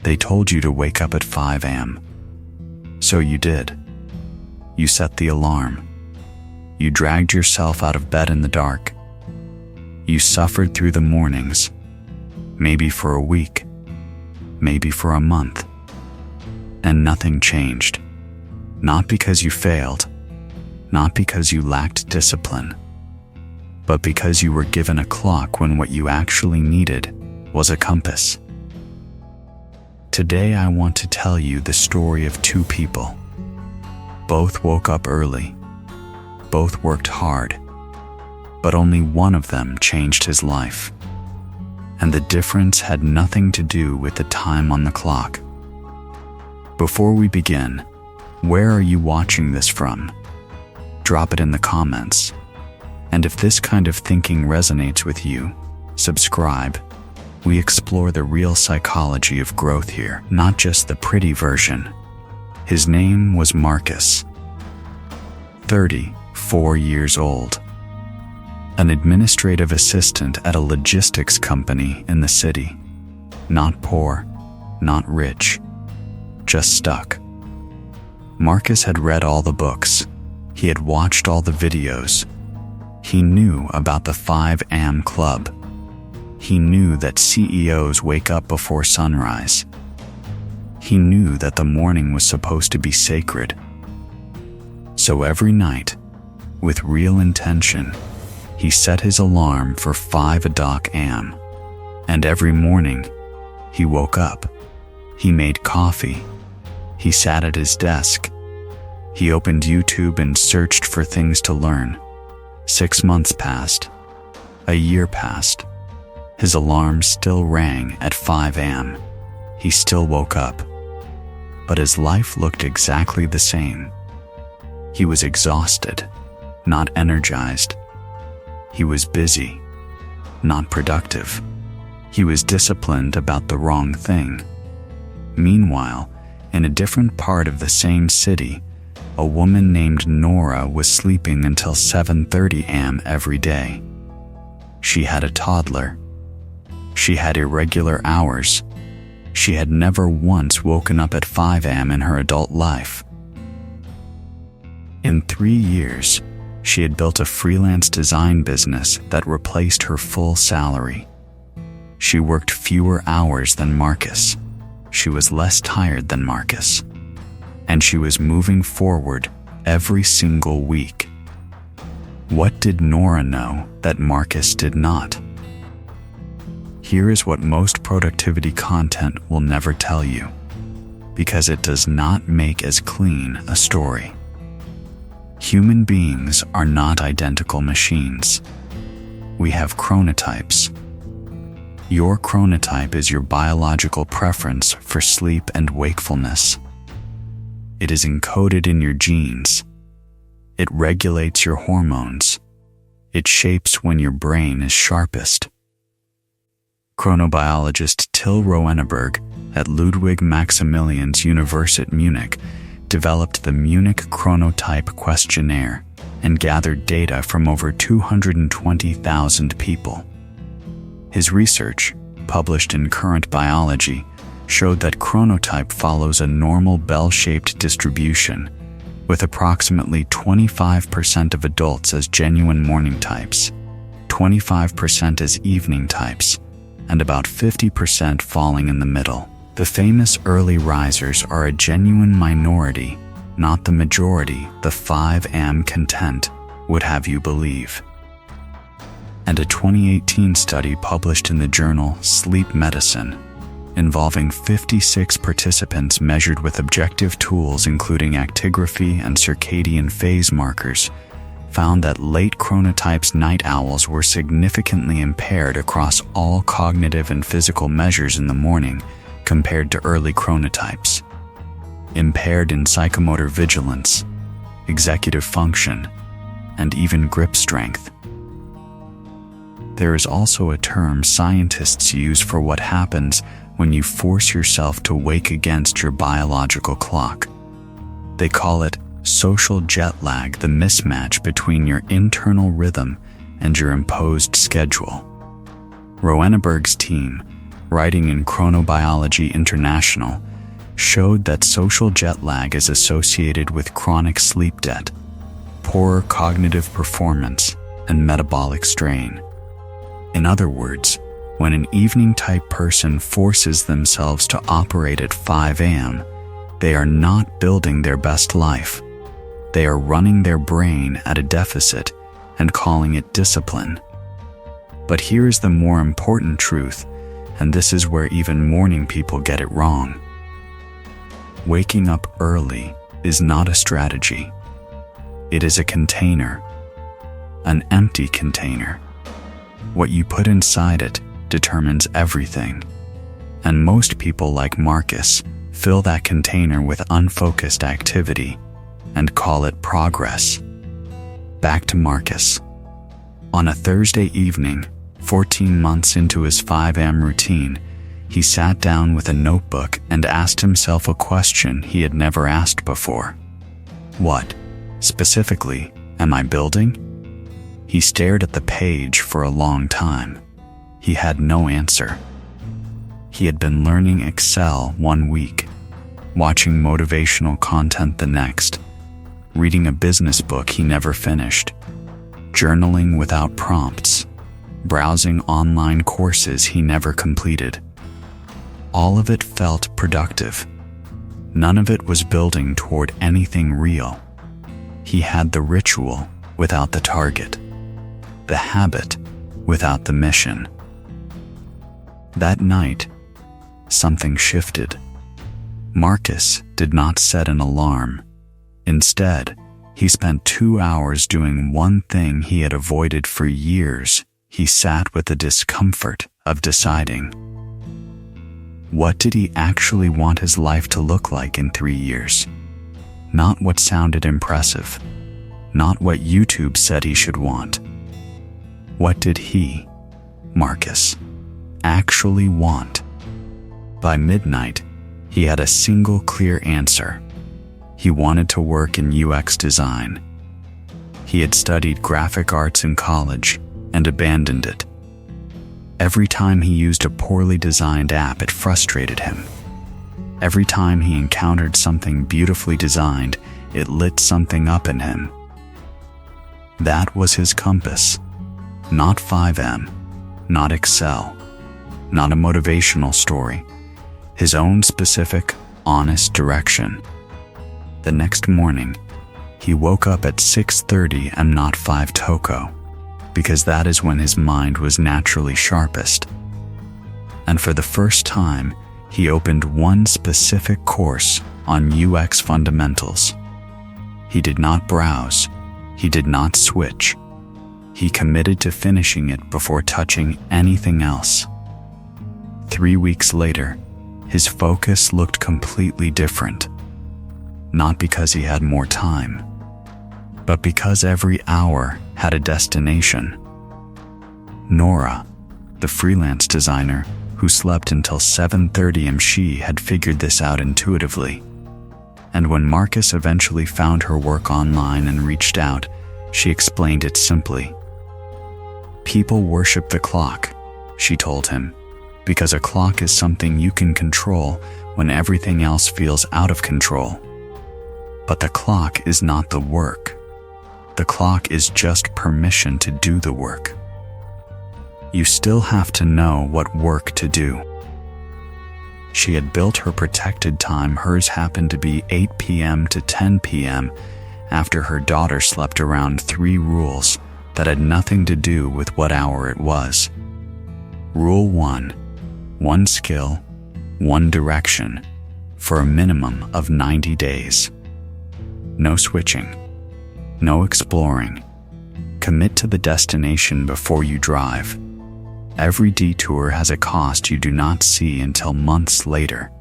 They told you to wake up at 5 a.m. So you did. You set the alarm. You dragged yourself out of bed in the dark. You suffered through the mornings, maybe for a week, maybe for a month. And nothing changed. Not because you failed, not because you lacked discipline, but because you were given a clock when what you actually needed was a compass. Today I want to tell you the story of two people. Both woke up early. Both worked hard. But only one of them changed his life. And the difference had nothing to do with the time on the clock. Before we begin, where are you watching this from? Drop it in the comments. And if this kind of thinking resonates with you, subscribe. We explore the real psychology of growth here, not just the pretty version. His name was Marcus, 34 years old, an administrative assistant at a logistics company in the city. Not poor, not rich, just stuck. Marcus had read all the books. He had watched all the videos. He knew about the 5 a.m. club. He knew that CEOs wake up before sunrise. He knew that the morning was supposed to be sacred. So every night, with real intention, he set his alarm for 5 a.m. And every morning, he woke up. He made coffee. He sat at his desk. He opened YouTube and searched for things to learn. 6 months passed. A year passed. His alarm still rang at 5 a.m. He still woke up. But his life looked exactly the same. He was exhausted, not energized. He was busy, not productive. He was disciplined about the wrong thing. Meanwhile, in a different part of the same city, a woman named Nora was sleeping until 7:30 a.m. every day. She had a toddler. She had irregular hours. She had never once woken up at 5 a.m. in her adult life. In 3 years, she had built a freelance design business that replaced her full salary. She worked fewer hours than Marcus. She was less tired than Marcus. And she was moving forward every single week. What did Nora know that Marcus did not? Here is what most productivity content will never tell you, because it does not make as clean a story. Human beings are not identical machines. We have chronotypes. Your chronotype is your biological preference for sleep and wakefulness. It is encoded in your genes. It regulates your hormones. It shapes when your brain is sharpest. Chronobiologist Till Roenneberg at Ludwig Maximilians Universität Munich developed the Munich Chronotype Questionnaire and gathered data from over 220,000 people. His research, published in Current Biology, showed that chronotype follows a normal bell-shaped distribution, with approximately 25% of adults as genuine morning types, 25% as evening types, and about 50% falling in the middle. The famous early risers are a genuine minority, not the majority the 5 a.m. content would have you believe. And a 2018 study published in the journal Sleep Medicine, involving 56 participants measured with objective tools including actigraphy and circadian phase markers, found that late chronotypes night owls were significantly impaired across all cognitive and physical measures in the morning compared to early chronotypes. Impaired in psychomotor vigilance, executive function, and even grip strength. There is also a term scientists use for what happens when you force yourself to wake against your biological clock. They call it social jet lag, the mismatch between your internal rhythm and your imposed schedule. Roenneberg's team, writing in Chronobiology International, showed that social jet lag is associated with chronic sleep debt, poorer cognitive performance, and metabolic strain. In other words, when an evening-type person forces themselves to operate at 5 a.m., they are not building their best life. They are running their brain at a deficit and calling it discipline. But here's the more important truth, and this is where even morning people get it wrong. Waking up early is not a strategy. It is a container, an empty container. What you put inside it determines everything. And most people like Marcus fill that container with unfocused activity and call it progress. Back to Marcus. On a Thursday evening, 14 months into his 5 a.m. routine, he sat down with a notebook and asked himself a question he had never asked before. What, specifically, am I building? He stared at the page for a long time. He had no answer. He had been learning Excel 1 week, watching motivational content the next, reading a business book he never finished, journaling without prompts, browsing online courses he never completed. All of it felt productive. None of it was building toward anything real. He had the ritual without the target, the habit without the mission. That night, something shifted. Marcus did not set an alarm. Instead, he spent 2 hours doing one thing he had avoided for years. He sat with the discomfort of deciding. What did he actually want his life to look like in 3 years? Not what sounded impressive. Not what YouTube said he should want. What did he, Marcus, actually want? By midnight, he had a single clear answer. He wanted to work in UX design. He had studied graphic arts in college and abandoned it. Every time he used a poorly designed app, it frustrated him. Every time he encountered something beautifully designed, it lit something up in him. That was his compass. Not 5M, not Excel, not a motivational story. His own specific, honest direction. The next morning, he woke up at 6:30 and not 5 Toko, because that is when his mind was naturally sharpest. And for the first time, he opened one specific course on UX fundamentals. He did not browse. He did not switch. He committed to finishing it before touching anything else. 3 weeks later, his focus looked completely different. Not because he had more time, but because every hour had a destination. Nora, the freelance designer who slept until 7:30 a.m., she had figured this out intuitively. And when Marcus eventually found her work online and reached out, she explained it simply. People worship the clock, she told him, because a clock is something you can control when everything else feels out of control. But the clock is not the work. The clock is just permission to do the work. You still have to know what work to do. She had built her protected time. Hers happened to be 8 p.m. to 10 p.m. after her daughter slept around 3 rules that had nothing to do with what hour it was. Rule 1. One skill, one direction, for a minimum of 90 days. No switching. No exploring. Commit to the destination before you drive. Every detour has a cost you do not see until months later.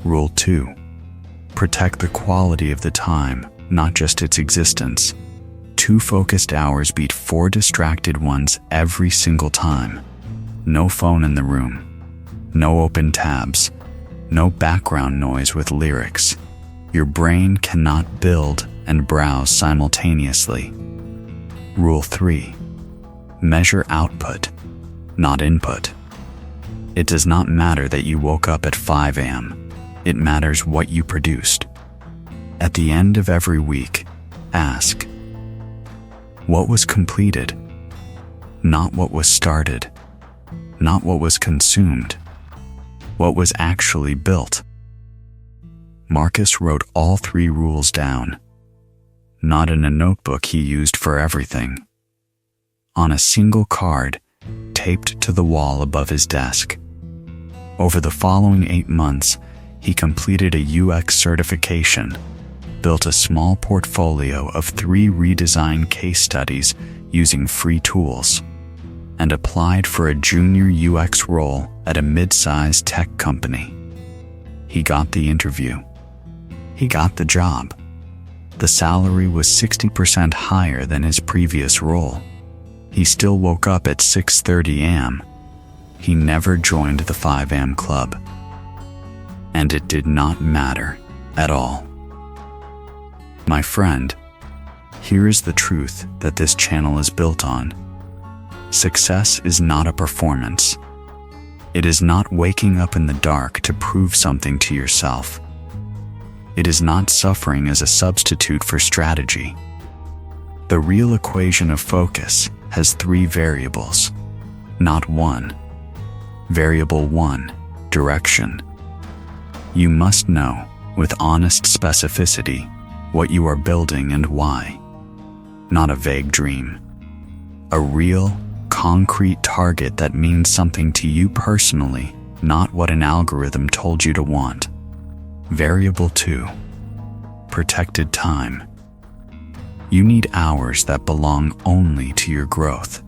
Rule 2. Protect the quality of the time, not just its existence. 2 focused hours beat 4 distracted ones every single time. No phone in the room. No open tabs. No background noise with lyrics. Your brain cannot build and browse simultaneously. Rule 3. Measure output, not input. It does not matter that you woke up at 5 a.m. It matters what you produced. At the end of every week, ask, what was completed? Not what was started. Not what was consumed. What was actually built? Marcus wrote all 3 rules down, not in a notebook he used for everything, on a single card taped to the wall above his desk. Over the following 8 months, he completed a UX certification, built a small portfolio of 3 redesigned case studies using free tools, and applied for a junior UX role at a mid-sized tech company. He got the interview. He got the job. The salary was 60% higher than his previous role. He still woke up at 6:30 a.m. He never joined the 5 a.m. club. And it did not matter at all. My friend, here is the truth that this channel is built on. Success is not a performance. It is not waking up in the dark to prove something to yourself. It is not suffering as a substitute for strategy. The real equation of focus has 3 variables, not 1. Variable 1, direction. You must know, with honest specificity, what you are building and why. Not a vague dream. A real, concrete target that means something to you personally, not what an algorithm told you to want. Variable 2, protected time. You need hours that belong only to your growth.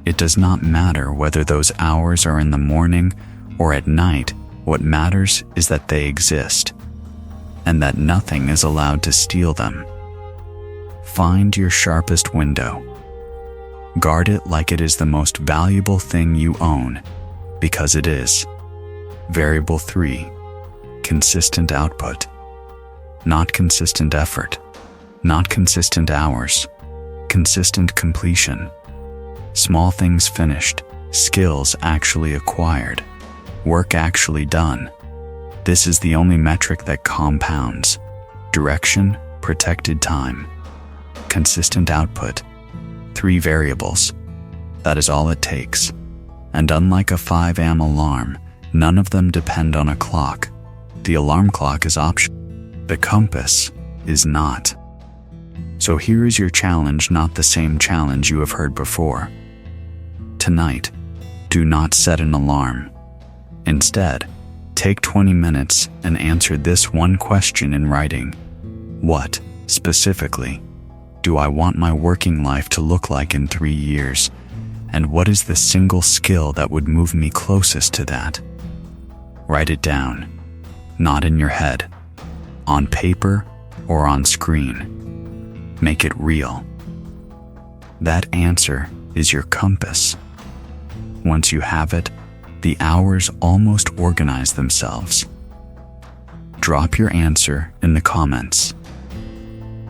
It does not matter whether those hours are in the morning or at night. What matters is that they exist, and that nothing is allowed to steal them. Find your sharpest window. Guard it like it is the most valuable thing you own, because it is. Variable 3, consistent output. Not consistent effort. Not consistent hours. Consistent completion. Small things finished. Skills actually acquired. Work actually done. This is the only metric that compounds. Direction, protected time. Consistent output. 3 variables. That is all it takes. And unlike a 5 a.m. alarm, none of them depend on a clock. The alarm clock is optional. The compass is not. So here is your challenge, not the same challenge you have heard before. Tonight, do not set an alarm. Instead, take 20 minutes and answer this one question in writing. What, specifically, do I want my working life to look like in 3 years? And what is the single skill that would move me closest to that? Write it down, not in your head, on paper or on screen. Make it real. That answer is your compass. Once you have it, the hours almost organize themselves. Drop your answer in the comments.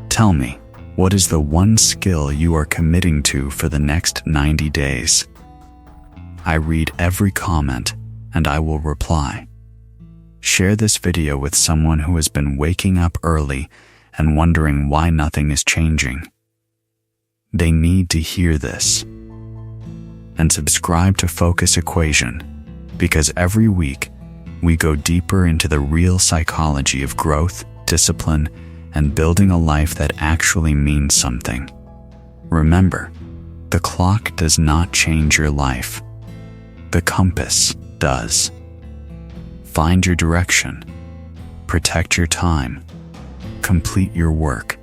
Tell me, what is the one skill you are committing to for the next 90 days? I read every comment and I will reply. Share this video with someone who has been waking up early and wondering why nothing is changing. They need to hear this. And subscribe to Focus Equation, because every week we go deeper into the real psychology of growth, discipline, and building a life that actually means something. Remember, the clock does not change your life. The compass does. Find your direction. Protect your time. Complete your work.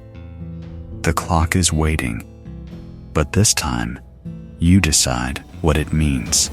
The clock is waiting, but this time, you decide what it means.